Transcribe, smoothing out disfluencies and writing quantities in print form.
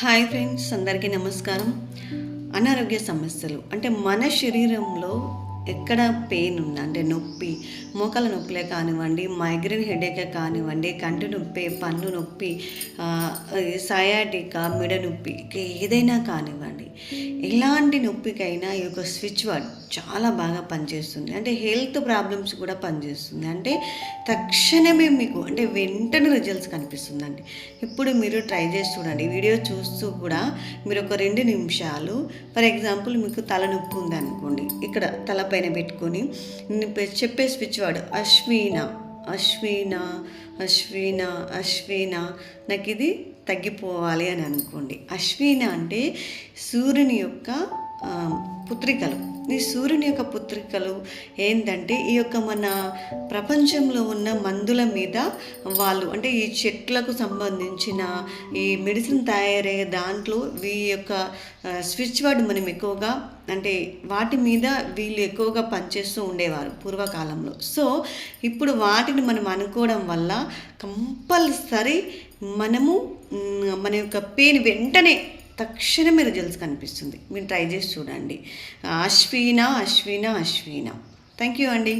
Hi friends, అందరికీ నమస్కారం. అనారోగ్య సమస్యలు అంటే మన శరీరంలో ఎక్కడ పెయిన్ ఉందా అంటే నొప్పి, మోకాల నొప్పులే కానివ్వండి, మైగ్రేన్ హెడేకే కానివ్వండి, కంటి నొప్పి, పన్ను నొప్పి, సయాటికా, మెడ నొప్పి, ఏదైనా కానివ్వండి, ఎలాంటి నొప్పికైనా ఈ యొక్క స్విచ్ వర్డ్ చాలా బాగా పనిచేస్తుంది. అంటే హెల్త్ ప్రాబ్లమ్స్ కూడా పనిచేస్తుంది. అంటే తక్షణమే మీకు అంటే వెంటనే రిజల్ట్స్ కనిపిస్తుందండి. ఇప్పుడు మీరు ట్రై చేసి చూడండి. వీడియో చూస్తూ కూడా మీరు ఒక 2 నిమిషాలు, ఫర్ ఎగ్జాంపుల్ మీకు తలనొప్పి ఉందనుకోండి, ఇక్కడ తలపైన పెట్టుకొని చెప్పే స్విచ్ వర్డ్ అశ్వీన అశ్వీన అశ్వీన అశ్వీన, నాకు ఇది తగ్గిపోవాలి అని అనుకోండి. అశ్వీన అంటే సూర్యుని యొక్క పుత్రికలు. ఈ సూర్యుని యొక్క పుత్రికలు ఏంటంటే ఈ యొక్క మన ప్రపంచంలో ఉన్న మందుల మీద వాళ్ళు అంటే ఈ చెట్లకు సంబంధించిన ఈ మెడిసిన్ తయారయ్యే దాంట్లో ఈ యొక్క స్విచ్ వర్డ్ మనం ఎక్కువగా అంటే వాటి మీద వీళ్ళు ఎక్కువగా పనిచేస్తూ ఉండేవారు పూర్వకాలంలో. సో ఇప్పుడు వాటిని మనం అనుకోవడం వల్ల కంపల్సరీ మనము మన యొక్క పెయిన్ వెంటనే తక్షణమే రిజల్ట్స్ కనిపిస్తుంది. మీరు ట్రై చేసి చూడండి. అశ్వీన అశ్వీన అశ్వీన. థ్యాంక్ యూ అండి.